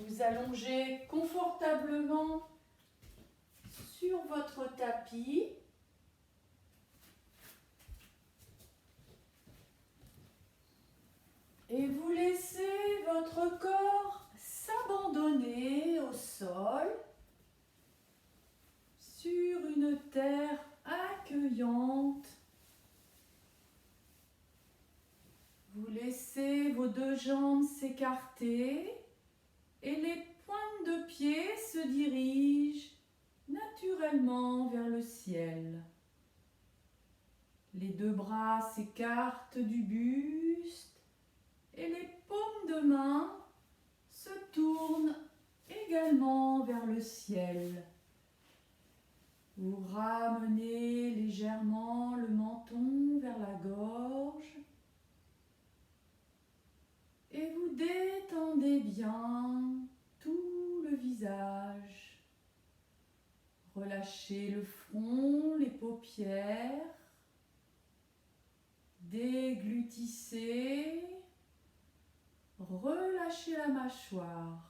Vous allongez confortablement sur votre tapis. Et vous laissez votre corps s'abandonner au sol sur une terre accueillante. Vous laissez vos deux jambes s'écarter et les pointes de pied se dirigent naturellement vers le ciel. Les deux bras s'écartent du buste et les paumes de main se tournent également vers le ciel. Vous ramenez légèrement le menton vers la gorge et vous détendez bien tout le visage. Relâchez le front, les paupières, déglutissez, relâchez la mâchoire.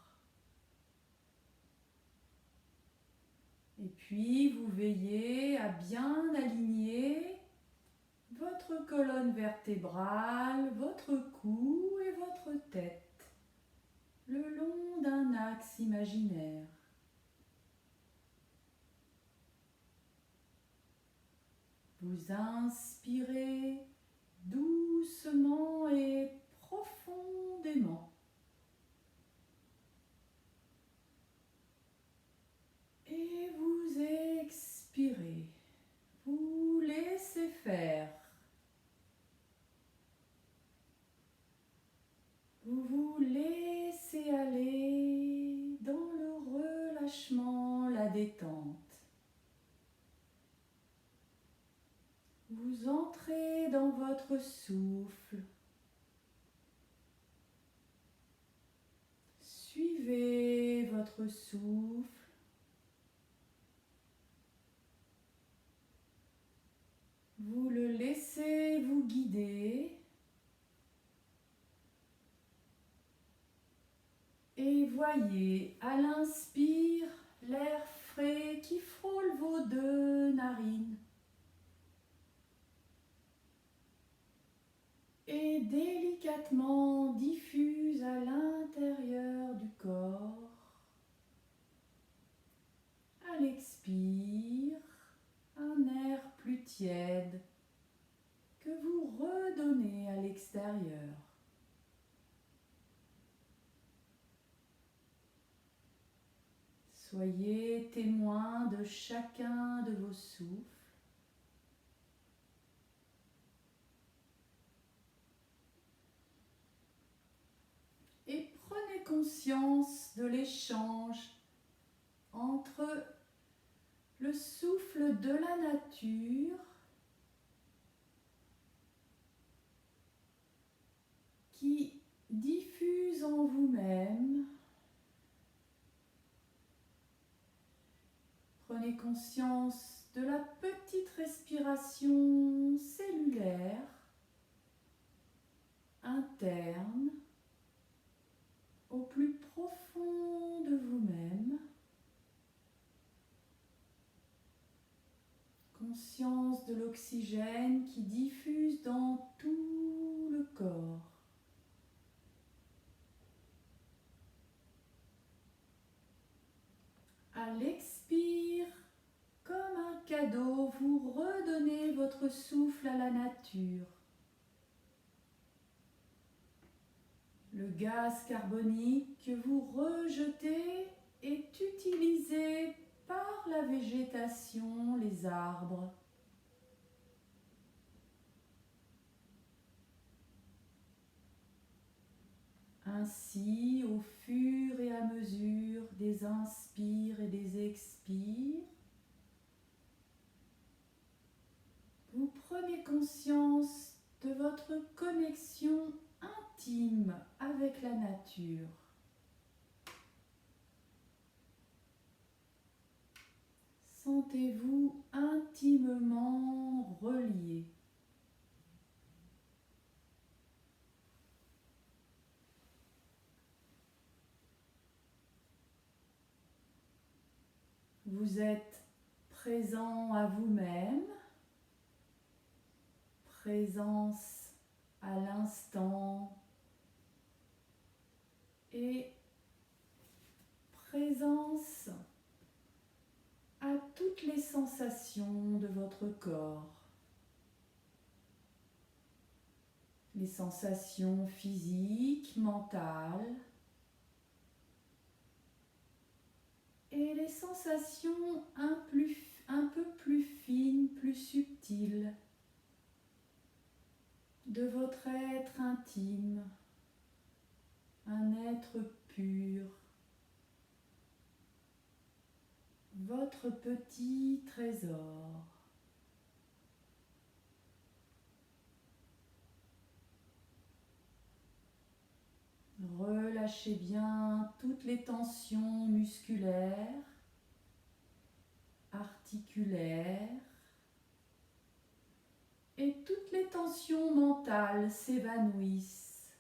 Et puis vous veillez à bien aligner votre colonne vertébrale, votre cou et votre tête le long d'un axe imaginaire. Vous inspirez doucement et profondément. Et vous expirez. Vous laissez faire. Vous vous laissez aller dans le relâchement, la détente. Vous entrez dans votre souffle. Suivez votre souffle. Vous le laissez vous guider. Et voyez à l'inspire l'air frais qui frôle vos deux narines. Et délicatement diffuse à l'intérieur du corps. À l'expire, un air plus tiède que vous redonnez à l'extérieur. Soyez témoin de chacun de vos souffles. Et prenez conscience de l'échange entre le souffle de la nature qui diffuse en vous-même. Prenez conscience de la petite respiration cellulaire interne au plus profond de vous-même. Conscience de l'oxygène qui diffuse dans tout le corps. À l'expire, comme un cadeau, vous redonnez votre souffle à la nature. Le gaz carbonique que vous rejetez est utilisé par la végétation, les arbres. Ainsi, au fur et à mesure des inspires et des expires, vous prenez conscience de votre connexion intime avec la nature. Sentez-vous intimement relié. Vous êtes présent à vous-même, présence à l'instant et présence à toutes les sensations de votre corps. Les sensations physiques, mentales et les sensations un peu plus fines, plus subtiles de votre être intime, un être pur, votre petit trésor. Relâchez bien toutes les tensions musculaires, articulaires et toutes les tensions mentales s'évanouissent.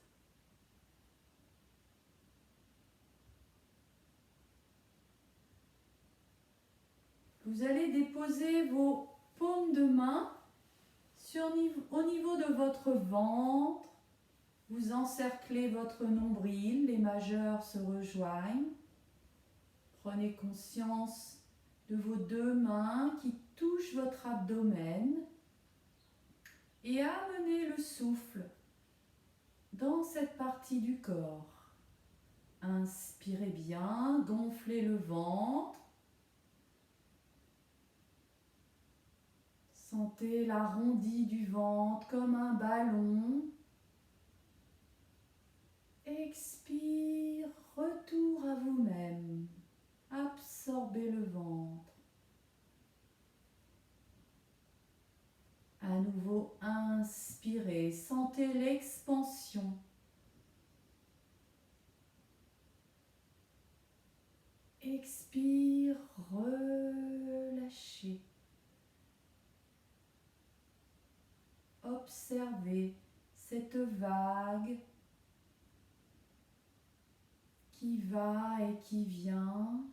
Vous allez déposer vos paumes de main au niveau de votre ventre. Vous encerclez votre nombril, les majeurs se rejoignent. Prenez conscience de vos deux mains qui touchent votre abdomen et amenez le souffle dans cette partie du corps. Inspirez bien, gonflez le ventre. Sentez l'arrondi du ventre comme un ballon. Expire, retour à vous-même. Absorbez le ventre. À nouveau, inspirez, sentez l'expansion. Expire, relâchez. Observez cette vague qui va et qui vient.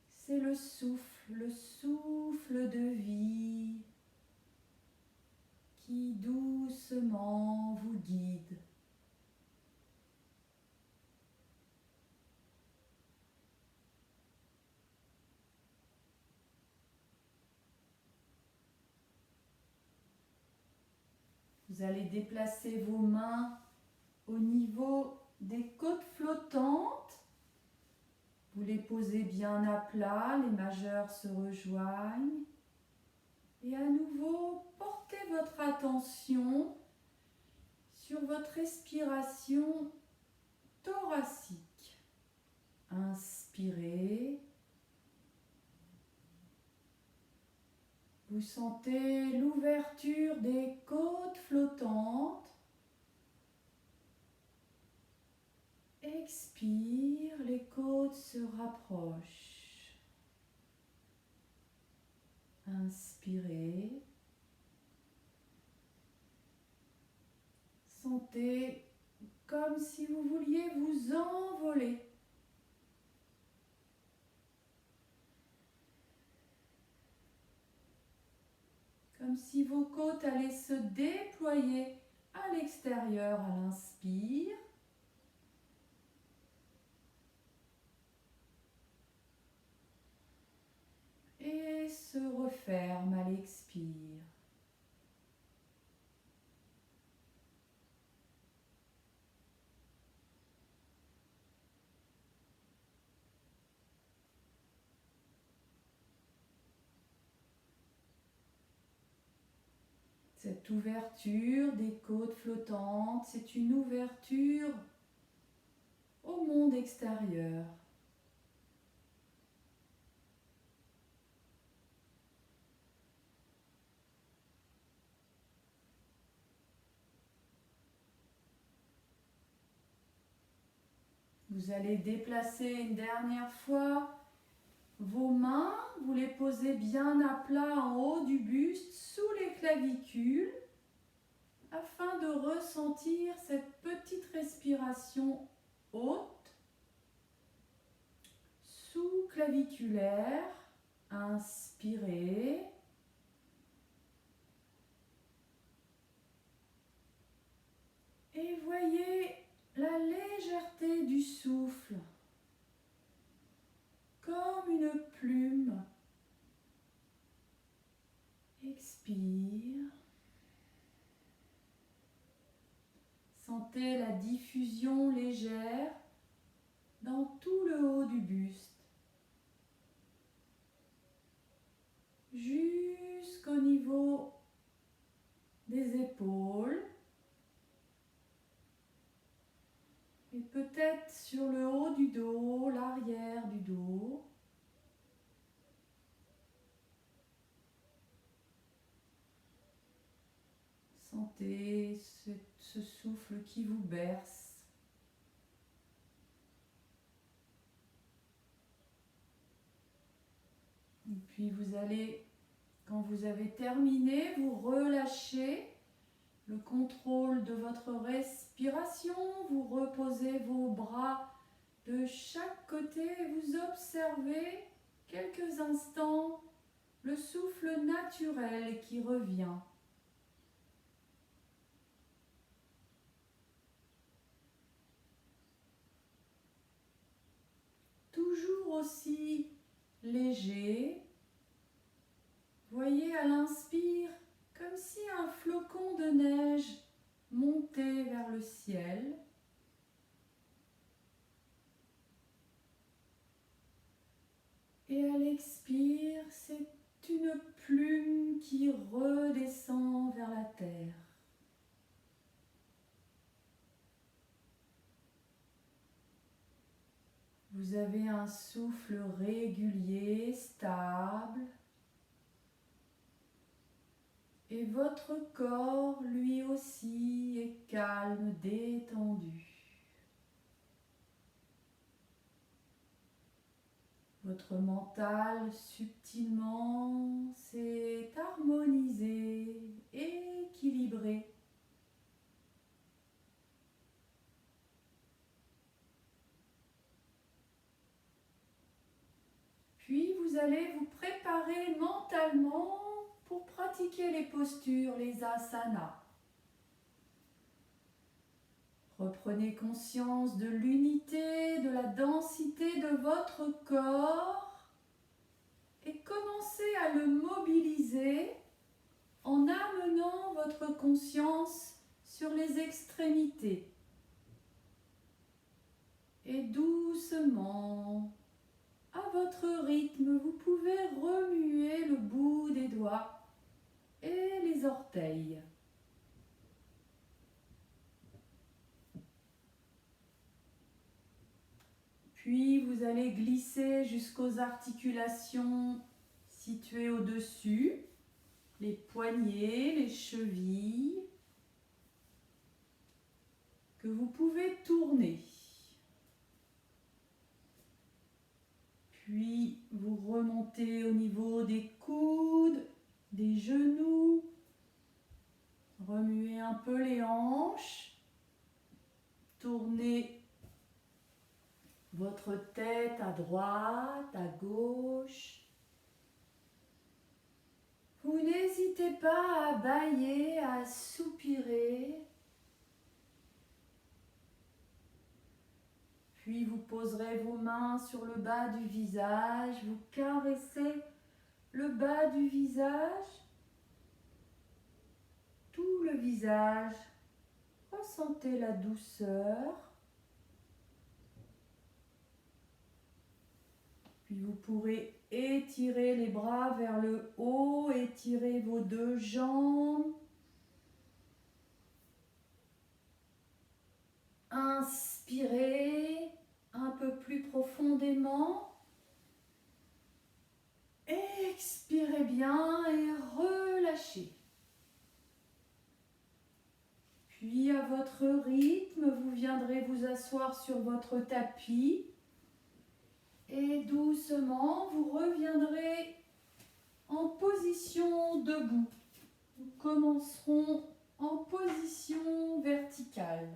C'est le souffle de vie qui doucement vous guide. Vous allez déplacer vos mains au niveau des côtes flottantes. Vous les posez bien à plat, les majeurs se rejoignent. Et à nouveau, portez votre attention sur votre respiration thoracique. Inspirez. Vous sentez l'ouverture des côtes flottantes. Expire, les côtes se rapprochent. Inspirez. Sentez comme si vous vouliez vous envoler. Comme si vos côtes allaient se déployer à l'extérieur à l'inspire. Et se referme à l'expire. Cette ouverture des côtes flottantes, c'est une ouverture au monde extérieur. Vous allez déplacer une dernière fois vos mains, vous les posez bien à plat en haut du buste, sous les clavicules, afin de ressentir cette petite respiration haute, sous-claviculaire. Inspirez. Et voyez la légèreté du souffle, comme une plume. Expire. Sentez la diffusion légère dans tout le haut du buste, jusqu'au niveau des épaules et peut-être sur le haut du dos, l'arrière du dos. Sentez ce souffle qui vous berce. Et puis vous allez, quand vous avez terminé, vous relâchez le contrôle de votre respiration. Vous reposez vos bras de chaque côté et vous observez quelques instants le souffle naturel qui revient. Toujours aussi léger. Voyez à l'inspire comme si un flocon de neige montait vers le ciel. Et à l'expire, c'est une plume qui redescend vers la terre. Vous avez un souffle régulier, stable. Et votre corps, lui aussi, est calme, détendu. Votre mental, subtilement, s'est harmonisé, équilibré. Puis vous allez vous préparer mentalement pour pratiquer les postures, les asanas. Reprenez conscience de l'unité, de la densité de votre corps et commencez à le mobiliser en amenant votre conscience sur les extrémités. Et doucement, à votre rythme, vous pouvez remuer le bout des doigts et les orteils. Puis vous allez glisser jusqu'aux articulations situées au-dessus, les poignets, les chevilles, que vous pouvez tourner. Puis vous remontez au niveau des coudes, des genoux, remuez un peu les hanches, tournez votre tête à droite, à gauche. Vous n'hésitez pas à bâiller, à soupirer. Puis vous poserez vos mains sur le bas du visage, vous caressez le bas du visage, tout le visage. Ressentez la douceur. Puis vous pourrez étirer les bras vers le haut, étirer vos deux jambes. Inspirez un peu plus profondément. Expirez bien et relâchez. Puis à votre rythme, vous viendrez vous asseoir sur votre tapis. Et doucement, vous reviendrez en position debout. Nous commencerons en position verticale.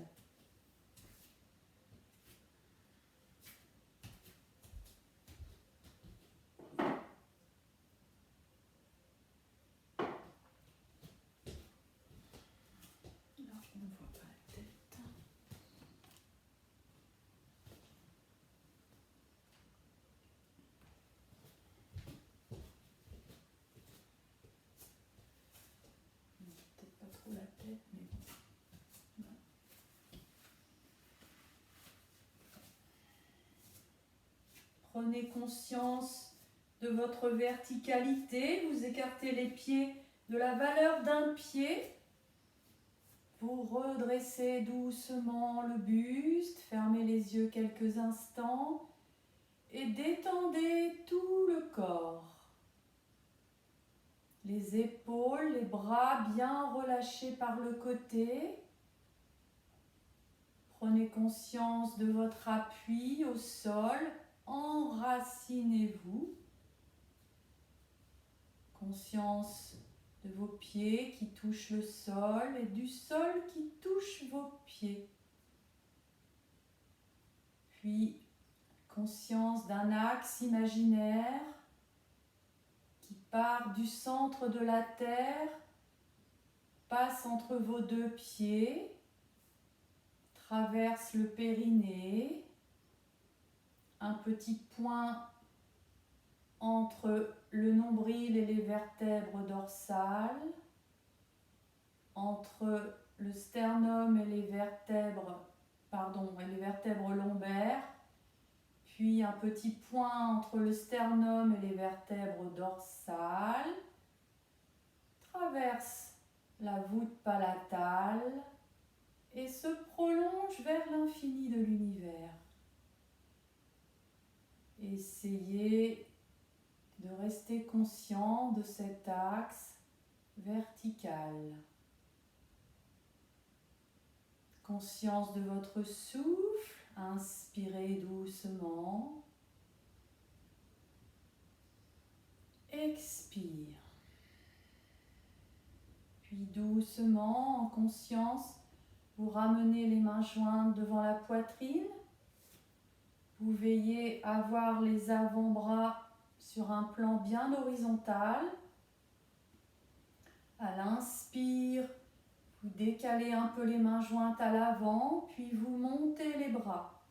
trop la tête, mais bon. Prenez conscience de votre verticalité. Vous écartez les pieds de la valeur d'un pied. Vous redressez doucement le buste. Fermez les yeux quelques instants. Et détendez tout le corps. Les épaules, les bras bien relâchés par le côté. Prenez conscience de votre appui au sol. Enracinez-vous. Conscience de vos pieds qui touchent le sol et du sol qui touche vos pieds. Puis, conscience d'un axe imaginaire qui part du centre de la terre, passe entre vos deux pieds, traverse le périnée, un petit point entre le nombril et les vertèbres dorsales, entre le sternum et les vertèbres lombaires, puis un petit point entre le sternum et les vertèbres dorsales, traverse la voûte palatale et se prolonge vers l'infini de l'univers. Essayez de rester conscient de cet axe vertical. Conscience de votre souffle, inspirez doucement. Expire. Puis doucement, en conscience, vous ramenez les mains jointes devant la poitrine. Vous veillez à avoir les avant-bras sur un plan bien horizontal. À l'inspire, vous décalez un peu les mains jointes à l'avant, puis vous montez les bras.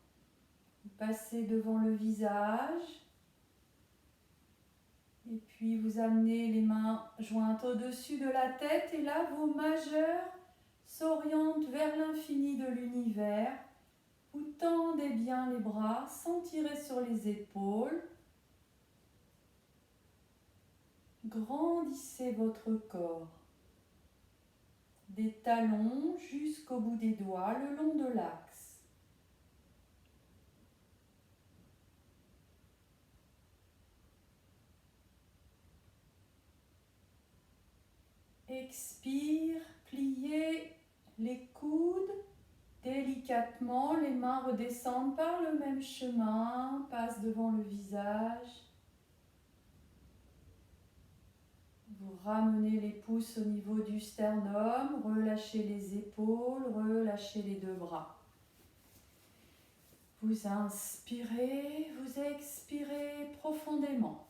Vous passez devant le visage. Et puis vous amenez les mains jointes au-dessus de la tête. Et là, vos majeurs s'orientent vers l'infini de l'univers. Vous tendez bien les bras sans tirer sur les épaules. Grandissez votre corps. Des talons jusqu'au bout des doigts, le long de l'axe. Expire, pliez les coudes délicatement. Les mains redescendent par le même chemin, passent devant le visage. Vous ramenez les pouces au niveau du sternum, relâchez les épaules, relâchez les deux bras. Vous inspirez, vous expirez profondément.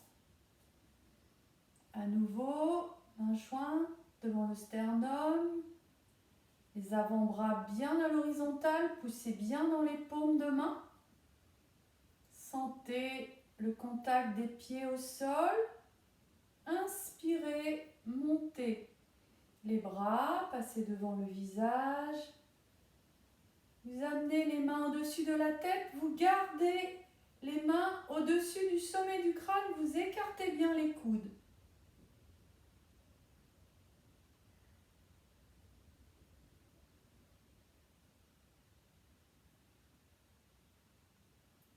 À nouveau, main jointe devant le sternum, les avant-bras bien à l'horizontale, poussez bien dans les paumes de main. Sentez le contact des pieds au sol. Inspirez, montez les bras, passez devant le visage. Vous amenez les mains au-dessus de la tête, vous gardez les mains au-dessus du sommet du crâne, vous écartez bien les coudes.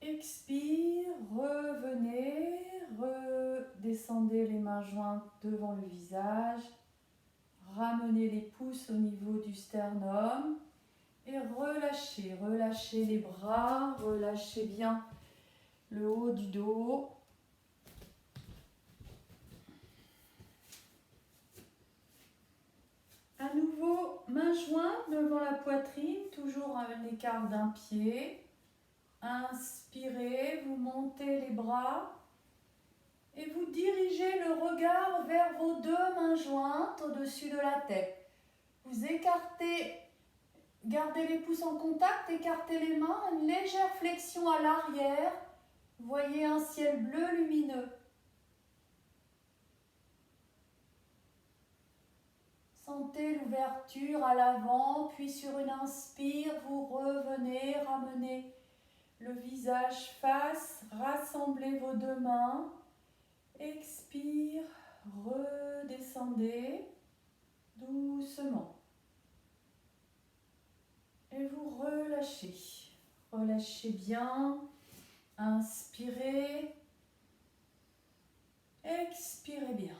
Expire, revenez, redescendez les mains jointes devant le visage, ramenez les pouces au niveau du sternum et relâchez, relâchez les bras, relâchez bien le haut du dos. À nouveau, main jointe devant la poitrine, toujours à un écart d'un pied. Inspirez, vous montez les bras et vous dirigez le regard vers vos deux mains jointes au-dessus de la tête. Vous écartez, gardez les pouces en contact, écartez les mains, une légère flexion à l'arrière. Voyez un ciel bleu lumineux. Sentez l'ouverture à l'avant, puis sur une inspire, vous revenez, ramenez le visage face, rassemblez vos deux mains. Expire, redescendez doucement. Et vous relâchez. Relâchez bien. Inspirez. Expirez bien.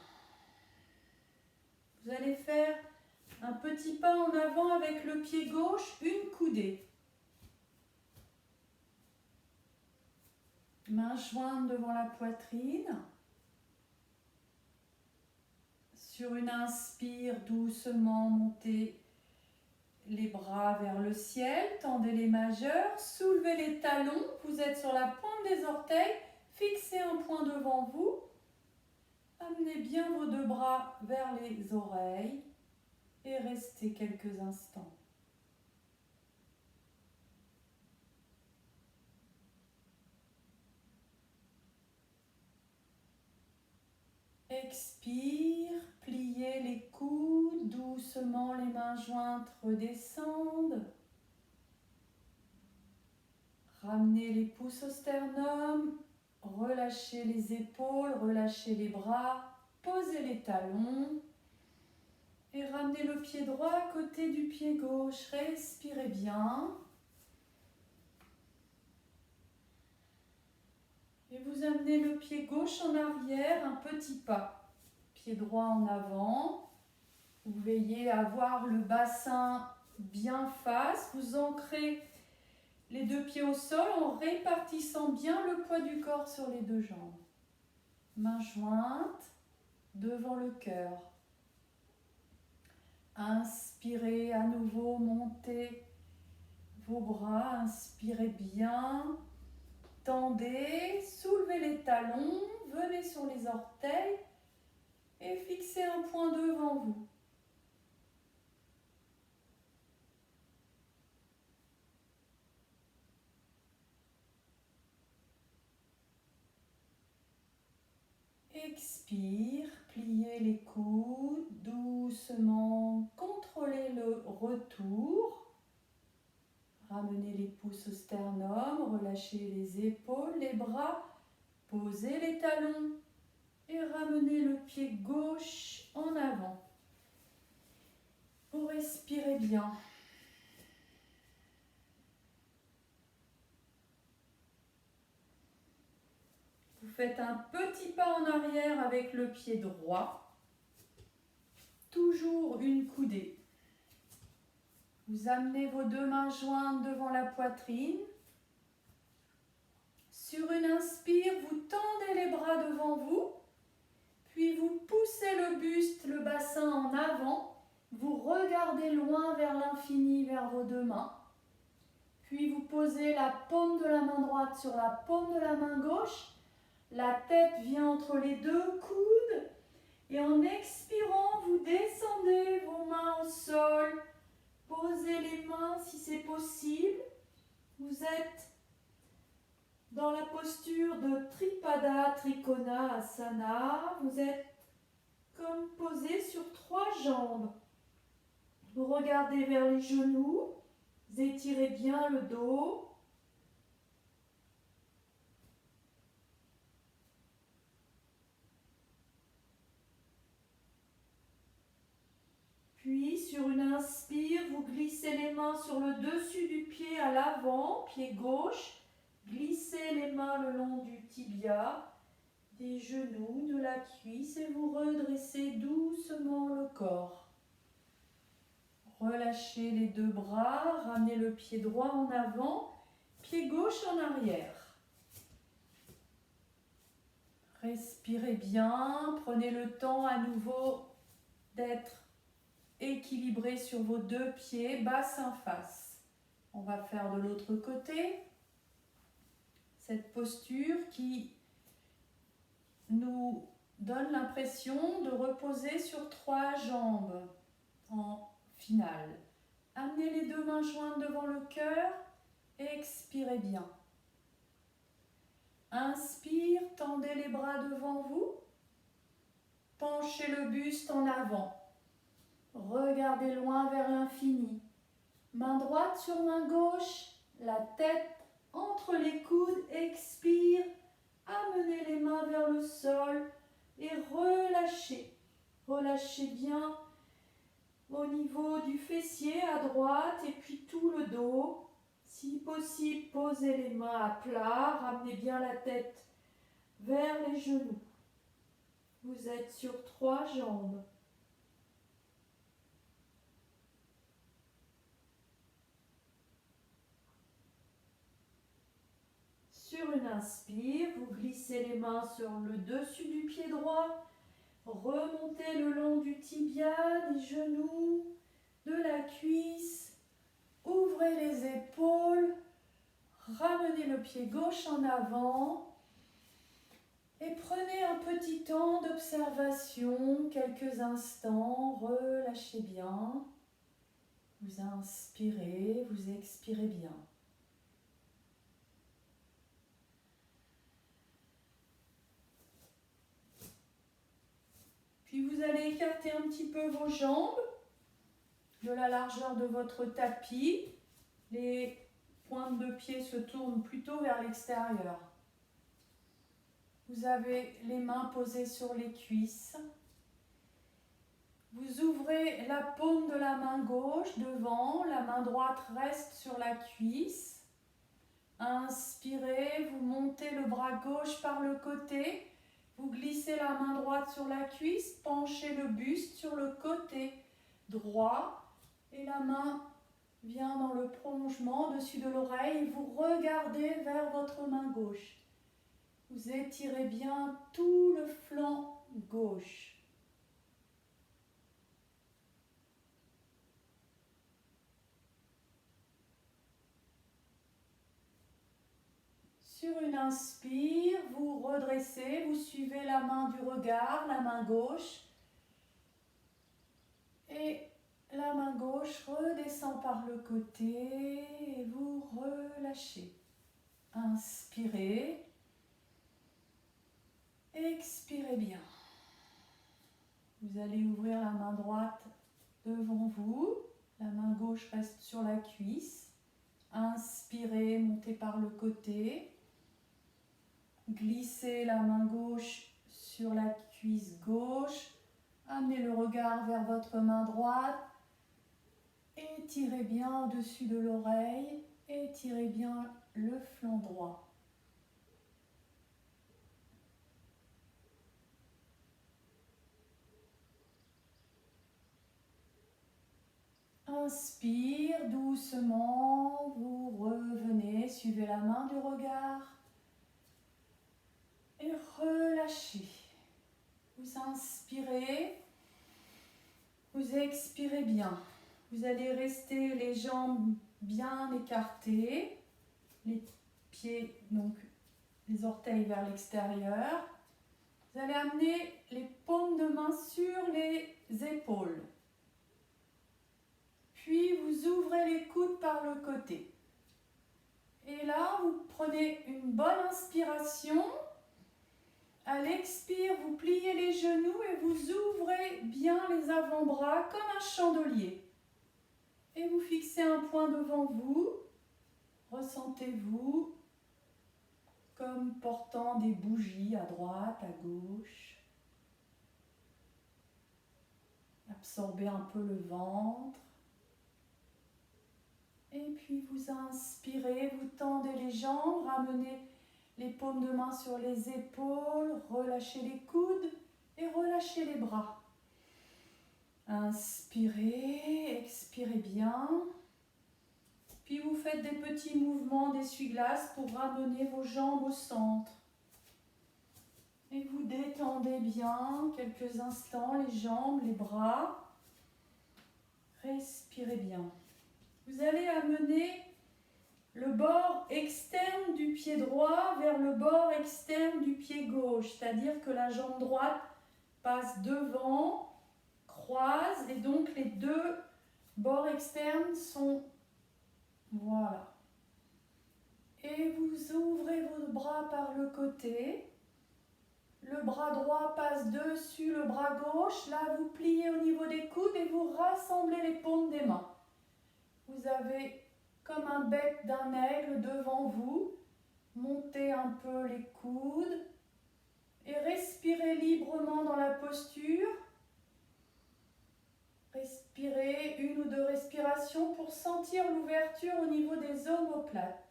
Vous allez faire un petit pas en avant avec le pied gauche, une coudée. Mains jointes devant la poitrine. Sur une inspire, doucement montez les bras vers le ciel, tendez les majeurs, soulevez les talons, vous êtes sur la pointe des orteils, fixez un point devant vous, amenez bien vos deux bras vers les oreilles et restez quelques instants. Expire, pliez les coudes, doucement les mains jointes redescendent. Ramenez les pouces au sternum, relâchez les épaules, relâchez les bras, posez les talons et ramenez le pied droit à côté du pied gauche. Respirez bien. Et vous amenez le pied gauche en arrière, un petit pas. Pied droit en avant. Vous veillez à avoir le bassin bien face. Vous ancrez les deux pieds au sol en répartissant bien le poids du corps sur les deux jambes. Mains jointes devant le cœur. Inspirez à nouveau, montez vos bras, inspirez bien. Tendez, soulevez les talons, venez sur les orteils et fixez un point devant vous. Expire, pliez les coudes, doucement, contrôlez le retour. Ramenez les pouces au sternum, relâchez les épaules, les bras, posez les talons et ramenez le pied gauche en avant. Vous respirez bien. Vous faites un petit pas en arrière avec le pied droit. Toujours une coudée. Vous amenez vos deux mains jointes devant la poitrine. Sur une inspire, vous tendez les bras devant vous. Puis vous poussez le buste, le bassin en avant. Vous regardez loin vers l'infini, vers vos deux mains. Puis vous posez la paume de la main droite sur la paume de la main gauche. La tête vient entre les deux coudes. Et en expirant, vous descendez vos mains au sol. Posez les mains si c'est possible. Vous êtes dans la posture de Tripada Trikona Asana. Vous êtes comme posé sur trois jambes. Vous regardez vers les genoux. Vous étirez bien le dos. Puis, sur une inspire, vous glissez les mains sur le dessus du pied à l'avant, pied gauche. Glissez les mains le long du tibia, des genoux, de la cuisse et vous redressez doucement le corps. Relâchez les deux bras, ramenez le pied droit en avant, pied gauche en arrière. Respirez bien, prenez le temps à nouveau d'être équilibré sur vos deux pieds, bassin face. On va faire de l'autre côté. Cette posture qui nous donne l'impression de reposer sur trois jambes en finale. Amenez les deux mains jointes devant le cœur et expirez bien. Inspire, tendez les bras devant vous. Penchez le buste en avant. Regardez loin vers l'infini. Main droite sur main gauche, la tête entre les coudes, expire, amenez les mains vers le sol et relâchez. Relâchez bien au niveau du fessier à droite et puis tout le dos. Si possible, posez les mains à plat, ramenez bien la tête vers les genoux. Vous êtes sur 3 jambes. Sur une inspire, vous glissez les mains sur le dessus du pied droit, remontez le long du tibia, des genoux, de la cuisse, ouvrez les épaules, ramenez le pied gauche en avant et prenez un petit temps d'observation, quelques instants, relâchez bien, vous inspirez, vous expirez bien. Puis vous allez écarter un petit peu vos jambes de la largeur de votre tapis. Les pointes de pied se tournent plutôt vers l'extérieur. Vous avez les mains posées sur les cuisses. Vous ouvrez la paume de la main gauche devant, la main droite reste sur la cuisse. Inspirez, vous montez le bras gauche par le côté. Vous glissez la main droite sur la cuisse, penchez le buste sur le côté droit et la main vient dans le prolongement au-dessus de l'oreille et vous regardez vers votre main gauche. Vous étirez bien tout le flanc gauche. Sur une inspire, vous redressez, vous suivez la main du regard, la main gauche. Et la main gauche redescend par le côté et vous relâchez. Inspirez. Expirez bien. Vous allez ouvrir la main droite devant vous. La main gauche reste sur la cuisse. Inspirez, montez par le côté. Glissez la main gauche sur la cuisse gauche. Amenez le regard vers votre main droite. Étirez bien au-dessus de l'oreille. Étirez bien le flanc droit. Inspire doucement, vous revenez, suivez la main du regard et relâchez. Vous inspirez, vous expirez bien. Vous allez rester les jambes bien écartées, les pieds, donc les orteils vers l'extérieur. Vous allez amener les paumes de main sur les épaules. Puis vous ouvrez les coudes par le côté. Et là, vous prenez une bonne inspiration. À l'expire, vous pliez les genoux et vous ouvrez bien les avant-bras comme un chandelier. Et vous fixez un point devant vous. Ressentez-vous comme portant des bougies à droite, à gauche. Absorbez un peu le ventre. Et puis vous inspirez, vous tendez les jambes, ramenez les paumes de main sur les épaules, relâchez les coudes et relâchez les bras. Inspirez, expirez bien. Puis vous faites des petits mouvements d'essuie-glace pour ramener vos jambes au centre. Et vous détendez bien quelques instants les jambes, les bras. Respirez bien. Vous allez amener le bord externe du pied droit vers le bord externe du pied gauche. C'est-à-dire que la jambe droite passe devant, croise, et donc les deux bords externes sont... Voilà. Et vous ouvrez vos bras par le côté. Le bras droit passe dessus le bras gauche. Là, vous pliez au niveau des coudes et vous rassemblez les paumes des mains. Vous avez comme un bec d'un aigle devant vous. Montez un peu les coudes et respirez librement dans la posture. Respirez une ou deux respirations pour sentir l'ouverture au niveau des omoplates.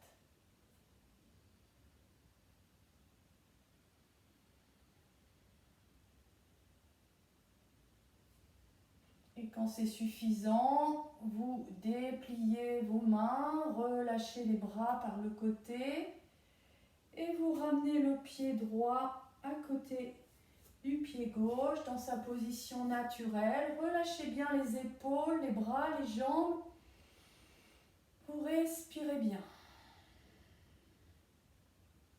Et quand c'est suffisant, vous dépliez vos mains, relâchez les bras par le côté et vous ramenez le pied droit à côté du pied gauche dans sa position naturelle. Relâchez bien les épaules, les bras, les jambes. Vous respirez bien.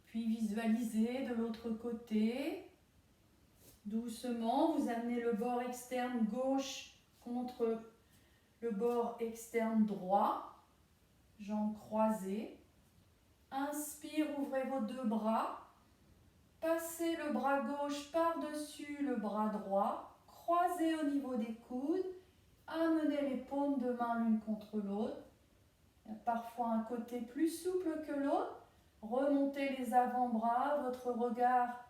Puis visualisez de l'autre côté. Doucement, vous amenez le bord externe gauche contre le bord externe droit. Jambes croisées. Inspire, ouvrez vos deux bras. Passez le bras gauche par-dessus le bras droit. Croisez au niveau des coudes. Amenez les paumes de main l'une contre l'autre. Il y a parfois un côté plus souple que l'autre. Remontez les avant-bras, votre regard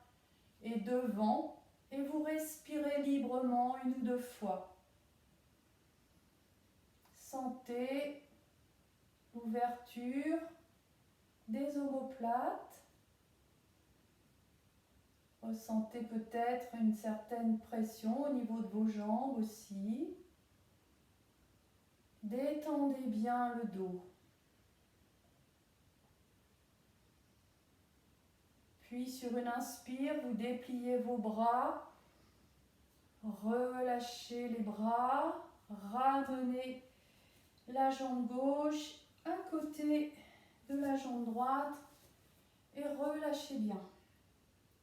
est devant et vous respirez librement une ou deux fois. Sentez l'ouverture des omoplates. Ressentez peut-être une certaine pression au niveau de vos jambes aussi. Détendez bien le dos. Puis sur une inspire, vous dépliez vos bras, relâchez les bras, ramenez la jambe gauche à côté de la jambe droite et relâchez bien.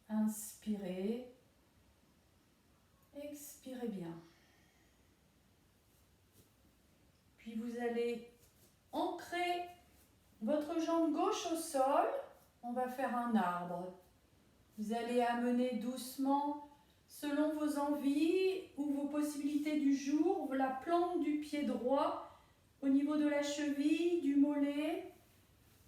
Inspirez, expirez bien. Puis vous allez ancrer votre jambe gauche au sol. On va faire un arbre. Vous allez amener doucement, selon vos envies ou vos possibilités du jour, la plante du pied droit au niveau de la cheville, du mollet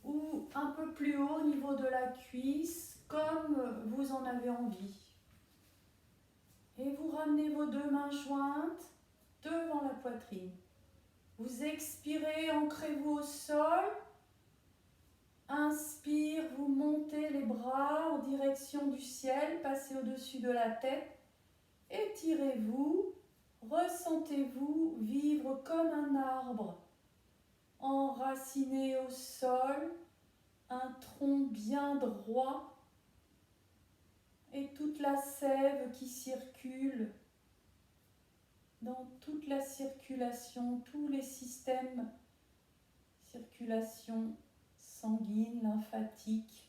ou un peu plus haut au niveau de la cuisse, comme vous en avez envie. Et vous ramenez vos deux mains jointes devant la poitrine. Vous expirez, ancrez-vous au sol. Inspire, vous montez les bras en direction du ciel, passez au-dessus de la tête. Étirez-vous, ressentez-vous vivre comme un arbre, enraciné au sol, un tronc bien droit et toute la sève qui circule dans toute la circulation, tous les systèmes, circulation sanguine, lymphatique,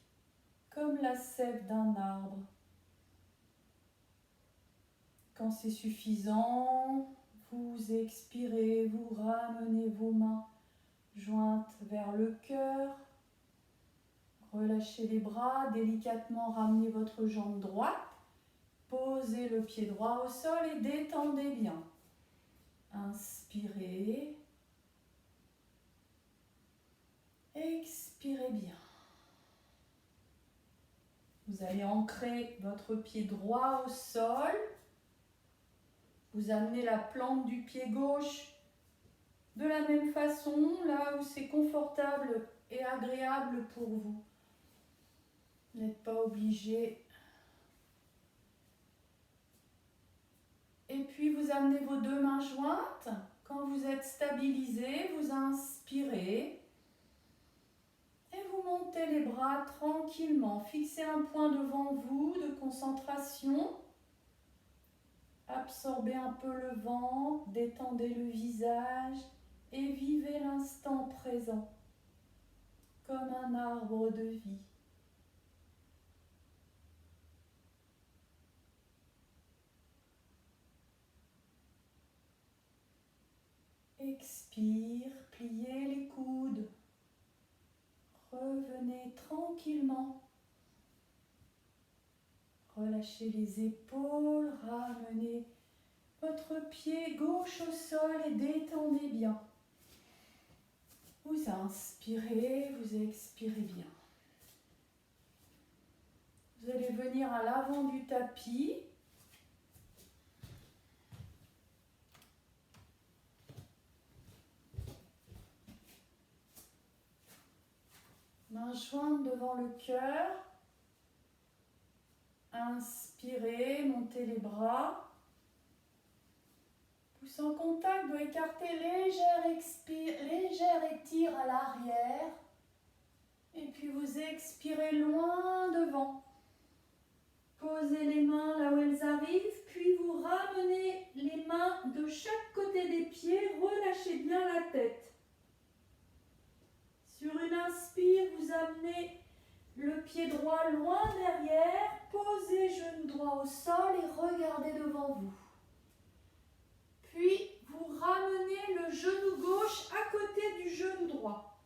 comme la sève d'un arbre. Quand c'est suffisant, vous expirez, vous ramenez vos mains jointes vers le cœur. Relâchez les bras, délicatement ramenez votre jambe droite. Posez le pied droit au sol et détendez bien. Inspirez. Expirez bien. Vous allez ancrer votre pied droit au sol. Vous amenez la plante du pied gauche de la même façon, là où c'est confortable et agréable pour vous. Vous n'êtes pas obligé. Et puis vous amenez vos deux mains jointes. Quand vous êtes stabilisé, vous inspirez. Et vous montez les bras tranquillement. Fixez un point devant vous de concentration. Absorbez un peu le ventre, détendez le visage et vivez l'instant présent comme un arbre de vie. Expire, pliez les coudes. Revenez tranquillement. relâchez les épaules, ramenez votre pied gauche au sol et détendez bien. Vous inspirez, vous expirez bien. Vous allez venir à l'avant du tapis. Mains jointes devant le cœur. Inspirez, montez les bras. Pouce en contact doit écarter, légère étire à l'arrière. Et puis vous expirez loin devant. Posez les mains là où elles arrivent, puis vous ramenez les mains de chaque côté des pieds, relâchez bien la tête. Sur une inspire, vous amenez le pied droit loin derrière, posez genou droit au sol et regardez devant vous. Puis, vous ramenez le genou gauche à côté du genou droit.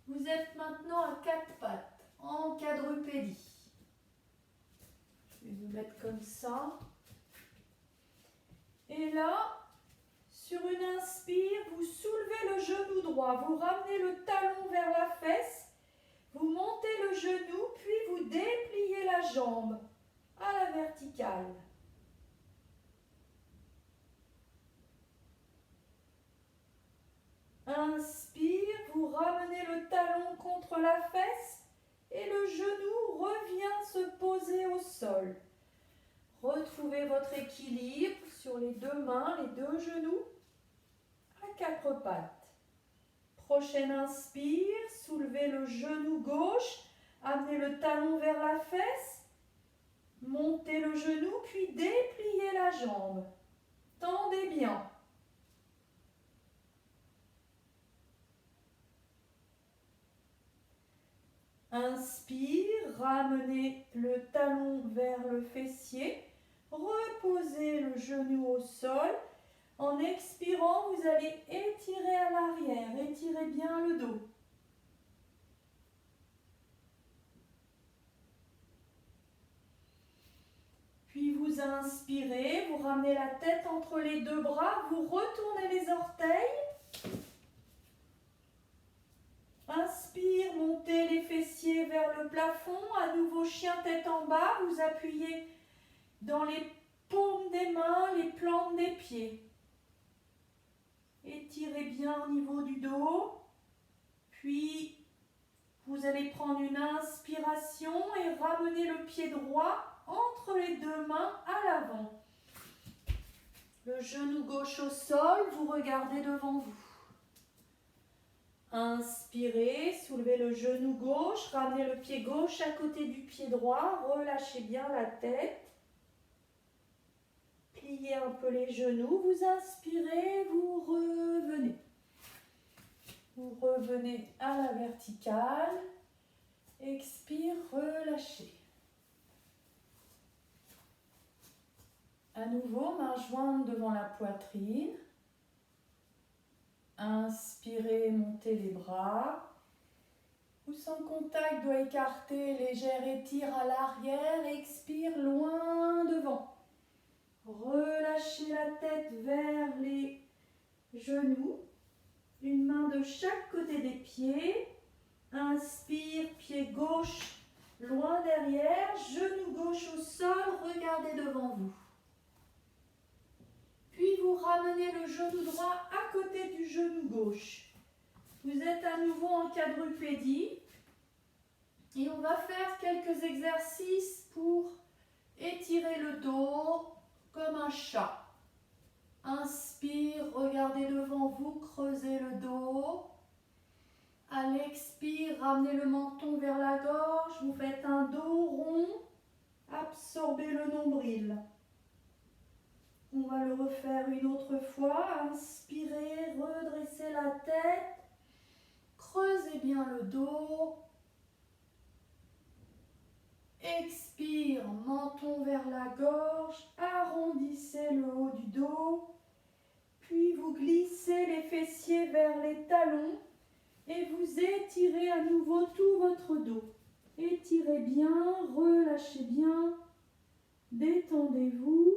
Vous êtes maintenant à quatre pattes, en quadrupédie. Je vais vous mettre comme ça. Et là, sur une inspire, vous soulevez le genou droit, vous ramenez le talon vers la fesse, vous montez le genou, puis vous dépliez la jambe à la verticale. Inspire, vous ramenez le talon contre la fesse et le genou revient se poser au sol. Retrouvez votre équilibre sur les deux mains, les deux genoux à quatre pattes. Prochaine inspire, soulevez le genou gauche, amenez le talon vers la fesse, montez le genou, puis dépliez la jambe. Tendez bien. Inspire, ramenez le talon vers le fessier, reposez le genou au sol. En expirant, vous allez étirer à l'arrière, étirez bien le dos. Puis vous inspirez, vous ramenez la tête entre les deux bras, vous retournez les orteils. Inspire, montez les fessiers vers le plafond, à nouveau chien tête en bas, vous appuyez dans les paumes des mains, les plantes des pieds. Étirez bien au niveau du dos, puis vous allez prendre une inspiration et ramener le pied droit entre les deux mains à l'avant. Le genou gauche au sol, vous regardez devant vous. Inspirez, soulevez le genou gauche, ramenez le pied gauche à côté du pied droit, relâchez bien la tête. Pliez un peu les genoux, vous inspirez, vous revenez. Vous revenez à la verticale. Expire, relâchez. À nouveau, mains jointes devant la poitrine. Inspirez, montez les bras. Pouce en contact doit écarter, légère étire à l'arrière. Expire, loin devant. Relâchez la tête vers les genoux. Une main de chaque côté des pieds. Inspire, pied gauche loin derrière, genou gauche au sol, regardez devant vous. Puis vous ramenez le genou droit à côté du genou gauche. Vous êtes à nouveau en quadrupédie. Et on va faire quelques exercices pour étirer le dos comme un chat. Inspire, regardez devant vous, creusez le dos. À l'expire, ramenez le menton vers la gorge, vous faites un dos rond, absorbez le nombril. On va le refaire une autre fois. Inspirez, redressez la tête, creusez bien le dos. Expire, menton vers la gorge, arrondissez le haut du dos. Puis vous glissez les fessiers vers les talons. Et vous étirez à nouveau tout votre dos. Étirez bien, relâchez bien. Détendez-vous.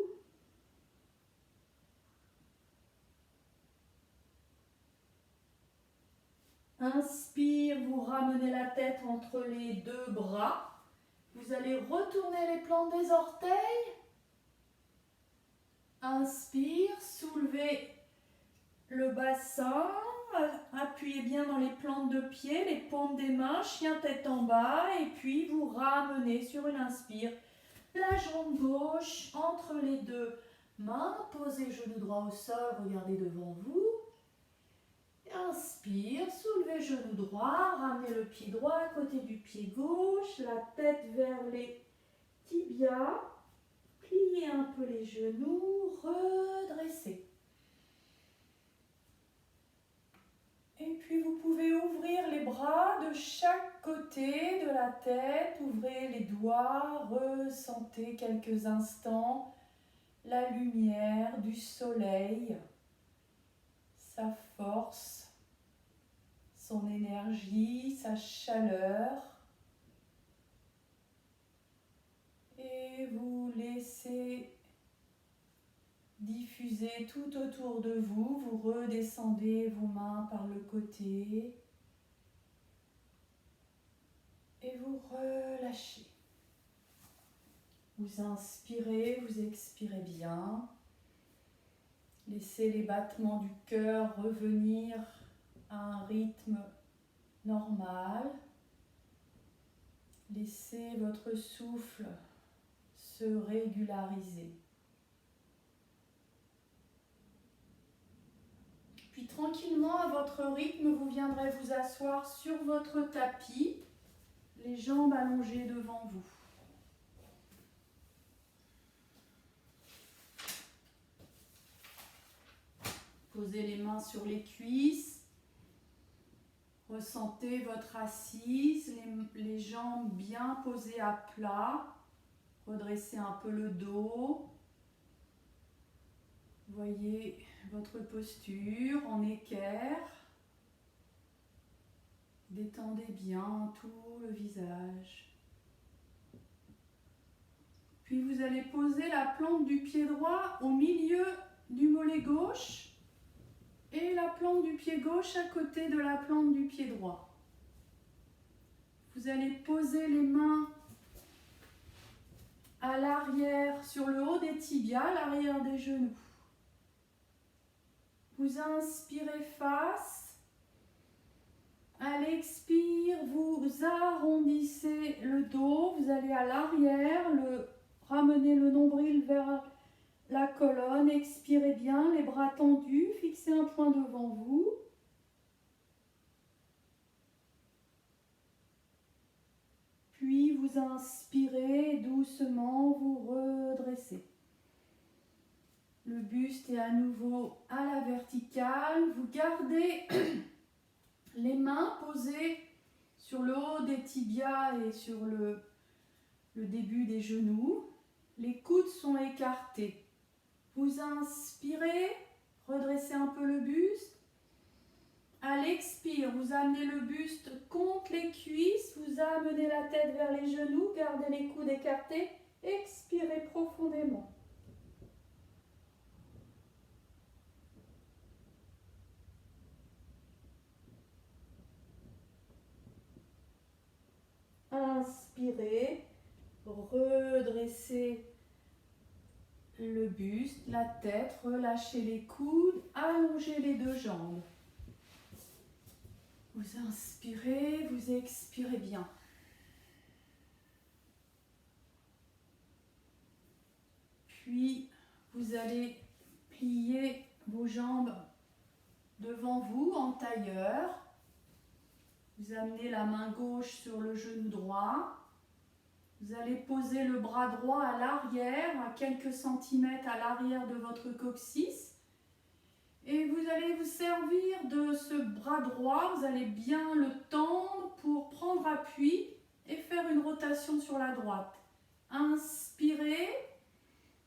Inspire, vous ramenez la tête entre les deux bras. Vous allez retourner les plantes des orteils. Inspire, soulevez le bassin. Appuyez bien dans les plantes de pied, les paumes des mains, chien tête en bas. Et puis vous ramenez sur une inspire la jambe gauche entre les deux mains. Posez genou droit au sol, regardez devant vous. Inspire, soulevez genou droit, ramenez le pied droit à côté du pied gauche, la tête vers les tibias, pliez un peu les genoux, redressez. Et puis vous pouvez ouvrir les bras de chaque côté de la tête, ouvrez les doigts, ressentez quelques instants la lumière du soleil, sa force, son énergie, sa chaleur. Et vous laissez diffuser tout autour de vous. Vous redescendez vos mains par le côté. Et vous relâchez. Vous inspirez, vous expirez bien. Laissez les battements du cœur revenir à un rythme normal. Laissez votre souffle se régulariser. Puis tranquillement, à votre rythme, vous viendrez vous asseoir sur votre tapis, les jambes allongées devant vous. Posez les mains sur les cuisses. Ressentez votre assise, les jambes bien posées à plat. Redressez un peu le dos. Voyez votre posture en équerre. Détendez bien tout le visage. Puis vous allez poser la plante du pied droit au milieu du mollet gauche et la plante du pied gauche à côté de la plante du pied droit. Vous allez poser les mains à l'arrière, sur le haut des tibias, l'arrière des genoux. Vous inspirez face. À l'expire, vous arrondissez le dos. Vous allez à l'arrière, ramenez le nombril vers la colonne. Expirez bien, les bras tendus. Fixez un point devant vous. Puis vous inspirez doucement, vous redressez. Le buste est à nouveau à la verticale. Vous gardez les mains posées sur le haut des tibias et sur le début des genoux. Les coudes sont écartés. Vous inspirez, redressez un peu le buste. À l'expire, vous amenez le buste contre les cuisses, vous amenez la tête vers les genoux, gardez les coudes écartés, expirez profondément. Inspirez, redressez le buste, la tête, relâchez les coudes, allongez les deux jambes. Vous inspirez, vous expirez bien. Puis, vous allez plier vos jambes devant vous en tailleur. Vous amenez la main gauche sur le genou droit. Vous allez poser le bras droit à l'arrière, à quelques centimètres à l'arrière de votre coccyx. Et vous allez vous servir de ce bras droit, vous allez bien le tendre pour prendre appui et faire une rotation sur la droite. Inspirez,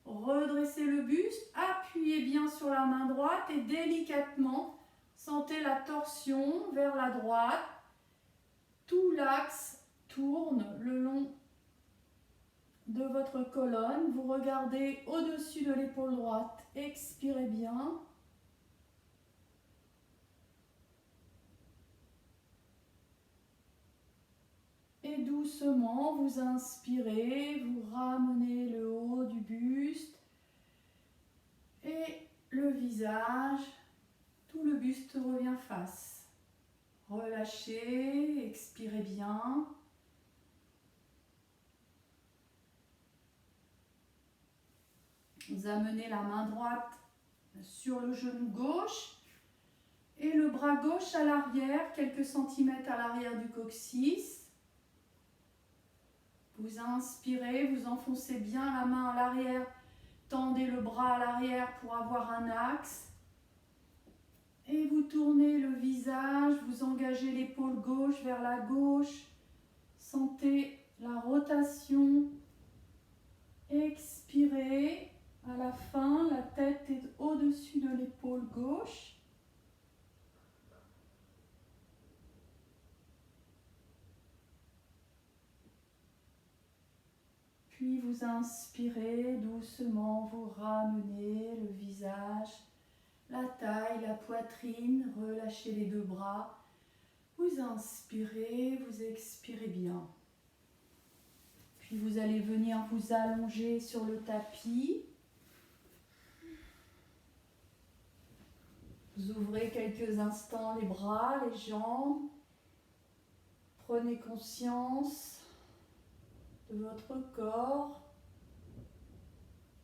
redressez le buste, appuyez bien sur la main droite et délicatement sentez la torsion vers la droite. Tout l'axe tourne le long de votre colonne. Vous regardez au-dessus de l'épaule droite. Expirez bien. Et doucement, vous inspirez, vous ramenez le haut du buste et le visage, tout le buste revient face. Relâchez, expirez bien. Vous amenez la main droite sur le genou gauche et le bras gauche à l'arrière, quelques centimètres à l'arrière du coccyx. Vous inspirez, vous enfoncez bien la main à l'arrière, tendez le bras à l'arrière pour avoir un axe. Et vous tournez le visage, vous engagez l'épaule gauche vers la gauche. Sentez la rotation. Expirez. À la fin, la tête est au-dessus de l'épaule gauche. Puis vous inspirez doucement, vous ramenez le visage, la taille, la poitrine, relâchez les deux bras. Vous inspirez, vous expirez bien. Puis vous allez venir vous allonger sur le tapis. Vous ouvrez quelques instants les bras, les jambes. Prenez conscience de votre corps,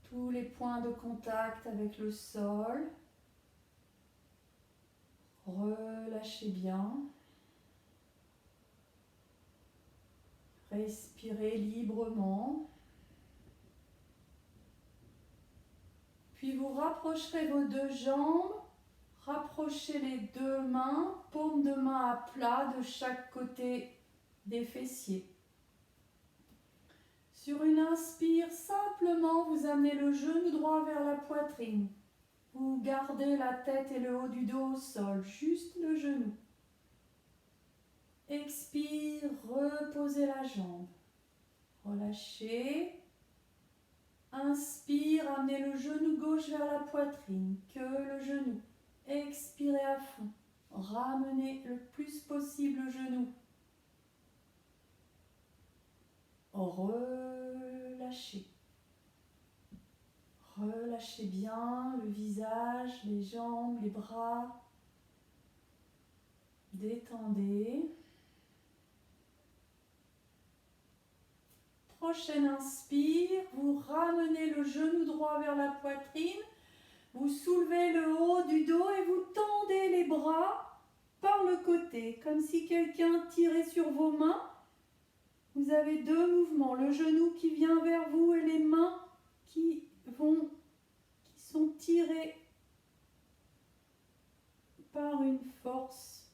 tous les points de contact avec le sol. Relâchez bien. Respirez librement. Puis vous rapprocherez vos deux jambes. Rapprochez les deux mains, paume de main à plat de chaque côté des fessiers. Sur une inspire, simplement vous amenez le genou droit vers la poitrine. Vous gardez la tête et le haut du dos au sol, juste le genou. Expire, reposez la jambe. Relâchez. Inspire, amenez le genou gauche vers la poitrine, que le genou. Expirez à fond. Ramenez le plus possible le genou. Relâchez. Relâchez bien le visage, les jambes, les bras. Détendez. Prochaine inspire, vous ramenez le genou droit vers la poitrine. Vous soulevez le haut du dos et vous tendez les bras par le côté, comme si quelqu'un tirait sur vos mains. Vous avez deux mouvements, le genou qui vient vers vous et les mains qui sont tirées par une force.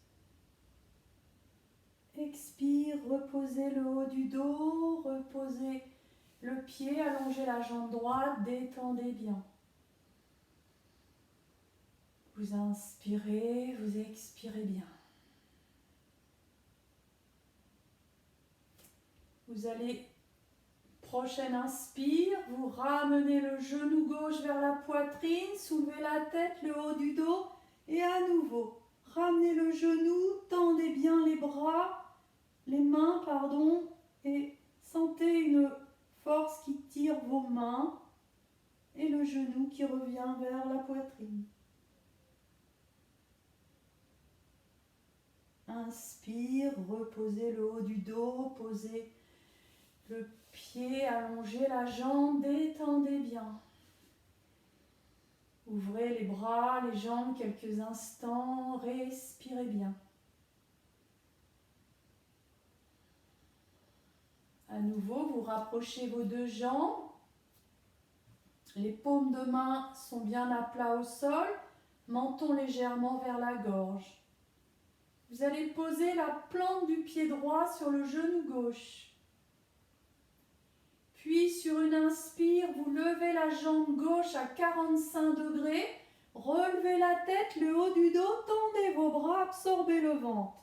Expire, reposez le haut du dos, reposez le pied, allongez la jambe droite, détendez bien. Vous inspirez, vous expirez bien. Vous allez, prochaine inspire, vous ramenez le genou gauche vers la poitrine, soulevez la tête, le haut du dos et à nouveau, ramenez le genou, tendez bien les bras, les mains, et sentez une force qui tire vos mains et le genou qui revient vers la poitrine. Inspire, reposez le haut du dos, posez le pied, allongez la jambe, détendez bien. Ouvrez les bras, les jambes quelques instants, respirez bien. À nouveau, vous rapprochez vos deux jambes. Les paumes de main sont bien à plat au sol, menton légèrement vers la gorge. Vous allez poser la plante du pied droit sur le genou gauche. Puis sur une inspire, vous levez la jambe gauche à 45 degrés, relevez la tête, le haut du dos, tendez vos bras, absorbez le ventre.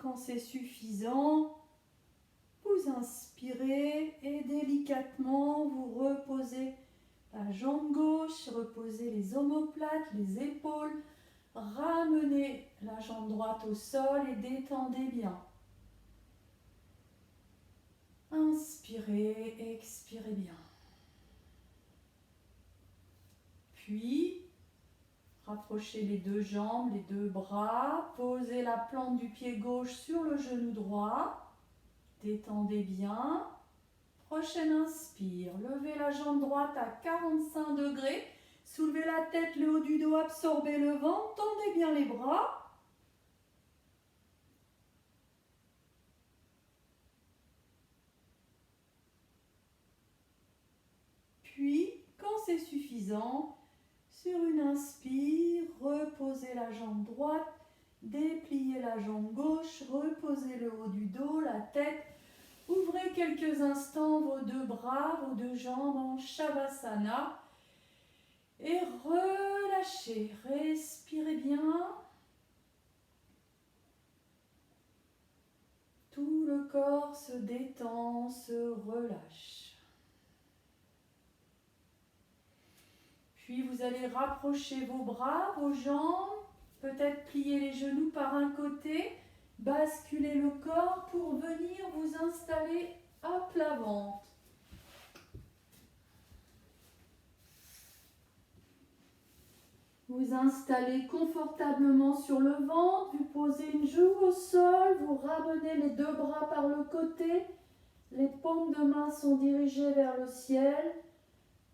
quand c'est suffisant, vous inspirez et délicatement vous reposez la jambe gauche, reposez les omoplates, les épaules, ramenez la jambe droite au sol et détendez bien. Inspirez, expirez bien. Puis, rapprochez les deux jambes, les deux bras, posez la plante du pied gauche sur le genou droit, détendez bien. Prochaine inspire, levez la jambe droite à 45 degrés, soulevez la tête, le haut du dos, absorbez le ventre, tendez bien les bras. Puis, quand c'est suffisant, sur une inspire, reposez la jambe droite, dépliez la jambe gauche, reposez le haut du dos, la tête. Ouvrez quelques instants vos deux bras, vos deux jambes en Shavasana et relâchez. Respirez bien. Tout le corps se détend, se relâche. Puis vous allez rapprocher vos bras, vos jambes, peut-être plier les genoux par un côté, basculer le corps pour venir vous installer à plat ventre. Vous installez confortablement sur le ventre, vous posez une joue au sol, vous ramenez les deux bras par le côté, les paumes de main sont dirigées vers le ciel,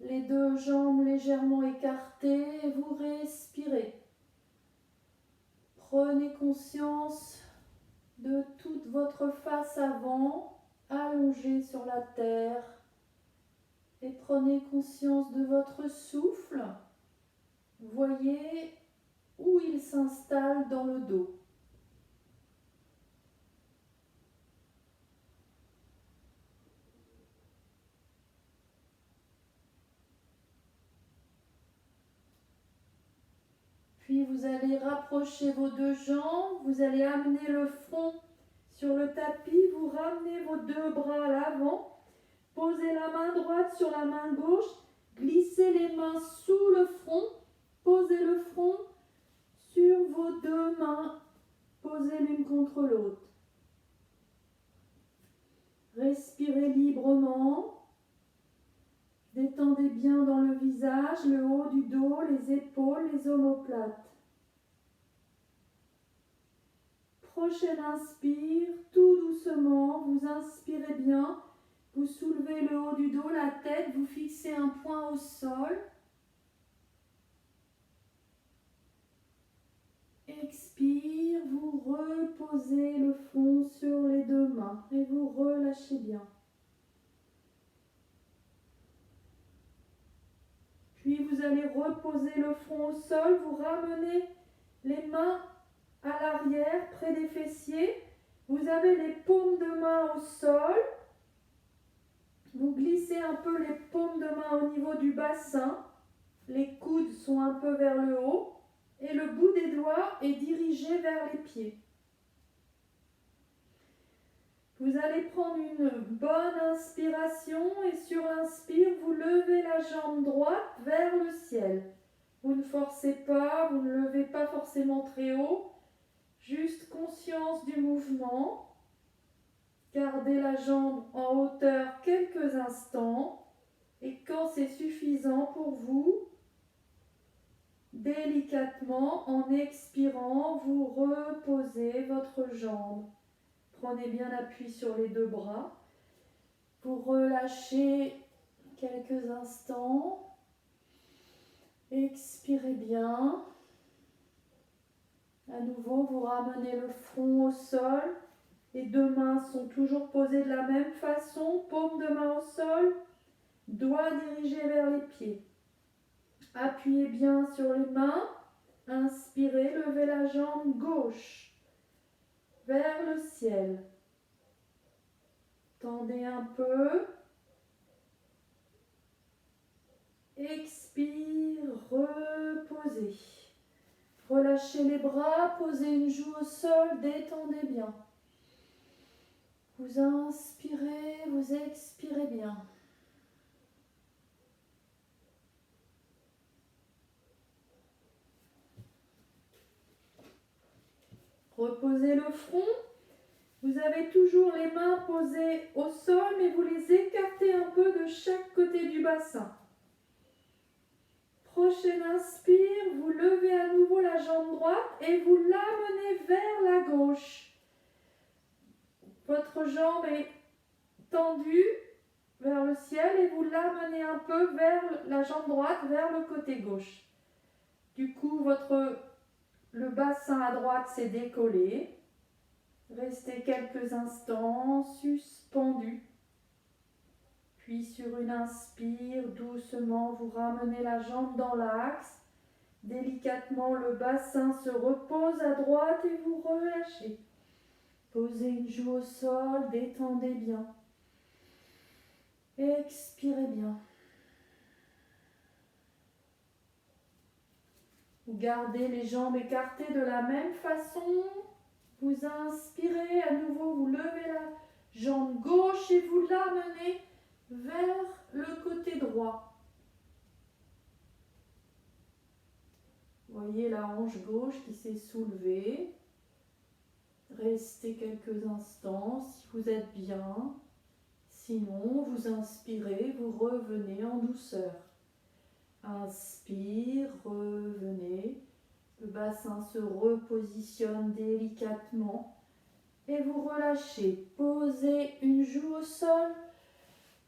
les deux jambes légèrement écartées et vous respirez. Prenez conscience de toute votre face avant, allongée sur la terre, et prenez conscience de votre souffle. Voyez où il s'installe dans le dos. Puis vous allez rapprocher vos deux jambes, vous allez amener le front sur le tapis, vous ramenez vos deux bras à l'avant, posez la main droite sur la main gauche, glissez les mains sous le front, posez le front sur vos deux mains, posez l'une contre l'autre. Respirez librement, détendez bien dans le visage, le haut du dos, les épaules, les omoplates. Prochaine inspire, tout doucement, vous inspirez bien, vous soulevez le haut du dos, la tête, vous fixez un point au sol. Expire, vous reposez le front sur les deux mains et vous relâchez bien. Puis vous allez reposer le front au sol, vous ramenez les mains à l'arrière, près des fessiers. Vous avez les paumes de main au sol. Vous glissez un peu les paumes de main au niveau du bassin. Les coudes sont un peu vers le haut. Et le bout des doigts est dirigé vers les pieds. Vous allez prendre une bonne inspiration et sur l'inspire, vous levez la jambe droite vers le ciel. Vous ne forcez pas, vous ne levez pas forcément très haut. Juste conscience du mouvement. Gardez la jambe en hauteur quelques instants. Et quand c'est suffisant pour vous, délicatement, en expirant, vous reposez votre jambe. Prenez bien appui sur les deux bras. Vous relâchez quelques instants. Expirez bien. À nouveau, vous ramenez le front au sol. Les deux mains sont toujours posées de la même façon. Paume de main au sol. Doigts dirigés vers les pieds. Appuyez bien sur les mains. Inspirez, levez la jambe gauche vers le ciel. Tendez un peu. Expire, reposez. Relâchez les bras, posez une joue au sol, détendez bien. Vous inspirez, vous expirez bien. Reposez le front. Vous avez toujours les mains posées au sol, mais vous les écartez un peu de chaque côté du bassin. Prochaine inspire, vous levez à nouveau la jambe droite et vous l'amenez vers la gauche. Votre jambe est tendue vers le ciel et vous l'amenez un peu vers la jambe droite, vers le côté gauche. Du coup, le bassin à droite s'est décollé. Restez quelques instants suspendus. Puis sur une inspire, doucement, vous ramenez la jambe dans l'axe. Délicatement, le bassin se repose à droite et vous relâchez. Posez une joue au sol, détendez bien. Expirez bien. Vous gardez les jambes écartées de la même façon. Vous inspirez, à nouveau, vous levez la jambe gauche et vous l'amenez vers le côté droit. Voyez la hanche gauche qui s'est soulevée. Restez quelques instants si vous êtes bien. Sinon, vous inspirez, vous revenez en douceur. Inspire, revenez. Le bassin se repositionne délicatement et vous relâchez. Posez une joue au sol.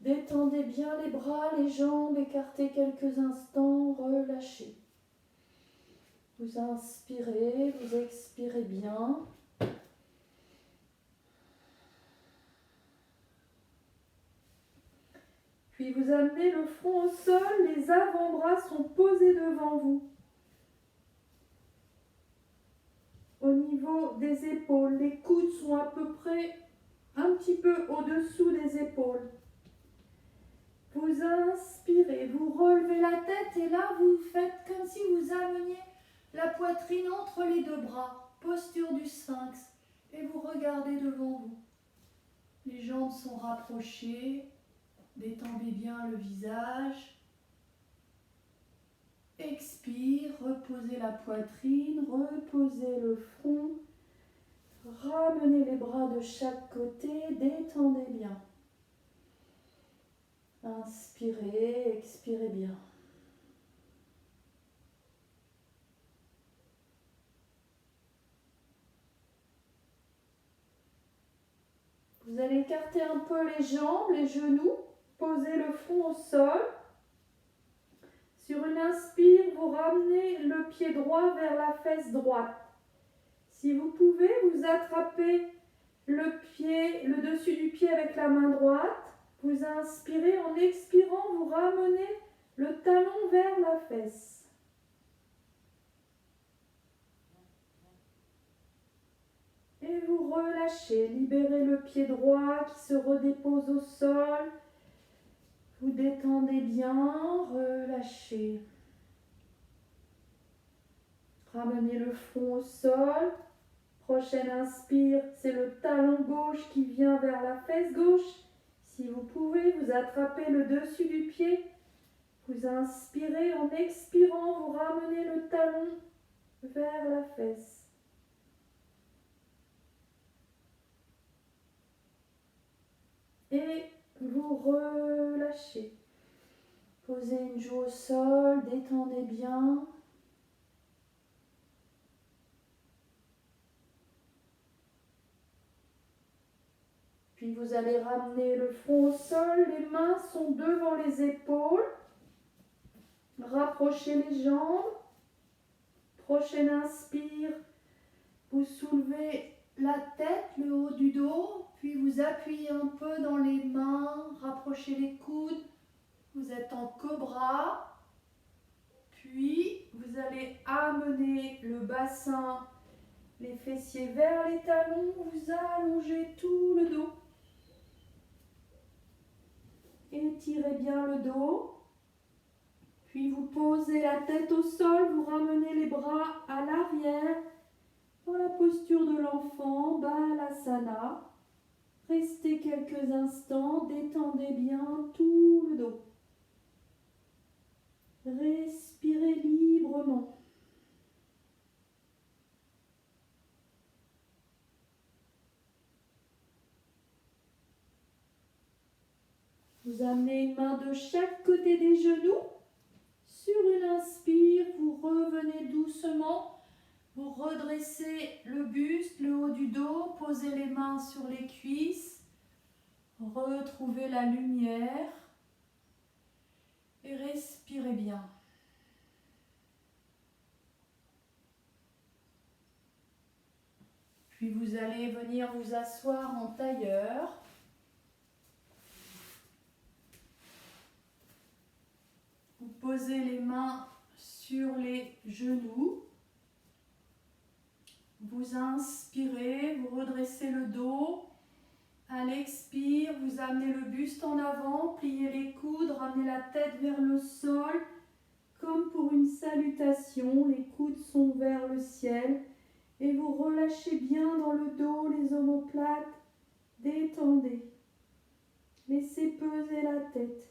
Détendez bien les bras, les jambes, écartez quelques instants, relâchez. Vous inspirez, vous expirez bien. Puis vous amenez le front au sol, les avant-bras sont posés devant vous. Au niveau des épaules, les coudes sont à peu près un petit peu au-dessous des épaules. Vous inspirez, vous relevez la tête et là vous faites comme si vous ameniez la poitrine entre les deux bras, posture du sphinx, et vous regardez devant vous. Les jambes sont rapprochées, détendez bien le visage. Expire, reposez la poitrine, reposez le front, ramenez les bras de chaque côté, détendez bien. Inspirez, expirez bien. Vous allez écarter un peu les jambes, les genoux, posez le front au sol. Sur une inspire, vous ramenez le pied droit vers la fesse droite. Si vous pouvez, vous attrapez le dessus du pied avec la main droite. Vous inspirez, en expirant, vous ramenez le talon vers la fesse. Et vous relâchez, libérez le pied droit qui se redépose au sol. Vous détendez bien, relâchez. Ramenez le front au sol. Prochaine inspire, c'est le talon gauche qui vient vers la fesse gauche. Si vous pouvez, vous attrapez le dessus du pied. Vous inspirez, en expirant, vous ramenez le talon vers la fesse. Et vous relâchez. Posez une joue au sol, détendez bien. Puis vous allez ramener le front au sol, les mains sont devant les épaules. Rapprochez les jambes. Prochaine inspire, vous soulevez la tête, le haut du dos, puis vous appuyez un peu dans les mains, rapprochez les coudes. Vous êtes en cobra. Puis vous allez amener le bassin, les fessiers vers les talons, vous allongez tout le dos. Étirez bien le dos. Puis vous posez la tête au sol, vous ramenez les bras à l'arrière dans la posture de l'enfant, Balasana. Restez quelques instants, détendez bien tout le dos. Respirez librement. Vous amenez une main de chaque côté des genoux. Sur une inspire, vous revenez doucement. Vous redressez le buste, le haut du dos. Posez les mains sur les cuisses. Retrouvez la lumière. Et respirez bien. Puis vous allez venir vous asseoir en tailleur. Vous posez les mains sur les genoux. Vous inspirez, vous redressez le dos. À l'expire, vous amenez le buste en avant, pliez les coudes, ramenez la tête vers le sol. Comme pour une salutation, les coudes sont vers le ciel. Et vous relâchez bien dans le dos les omoplates. Détendez. Laissez peser la tête.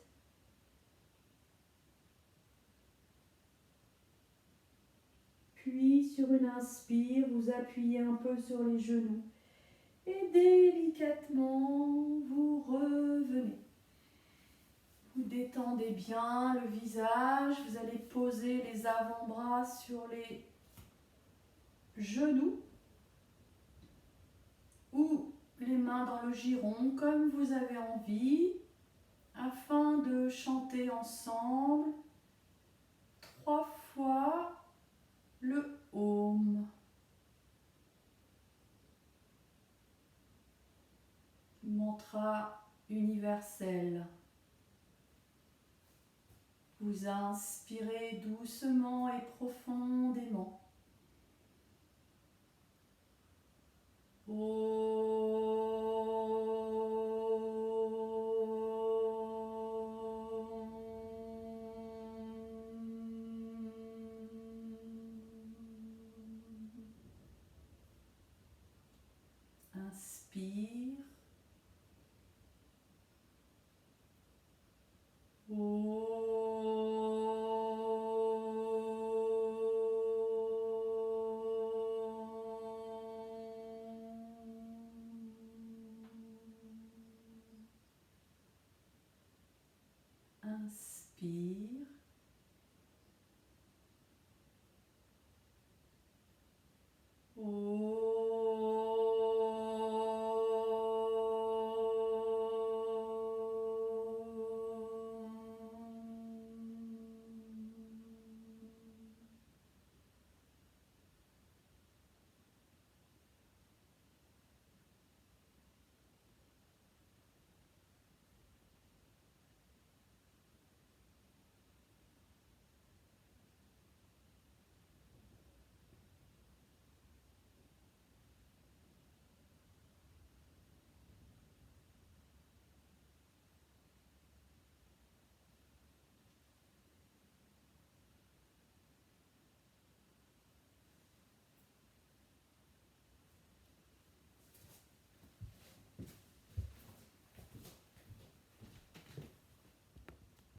Puis sur une inspire, vous appuyez un peu sur les genoux. Et délicatement, vous revenez. Vous détendez bien le visage. Vous allez poser les avant-bras sur les genoux. Ou les mains dans le giron, comme vous avez envie. Afin de chanter ensemble 3 fois le Om. Mantra universel. Vous inspirez doucement et profondément.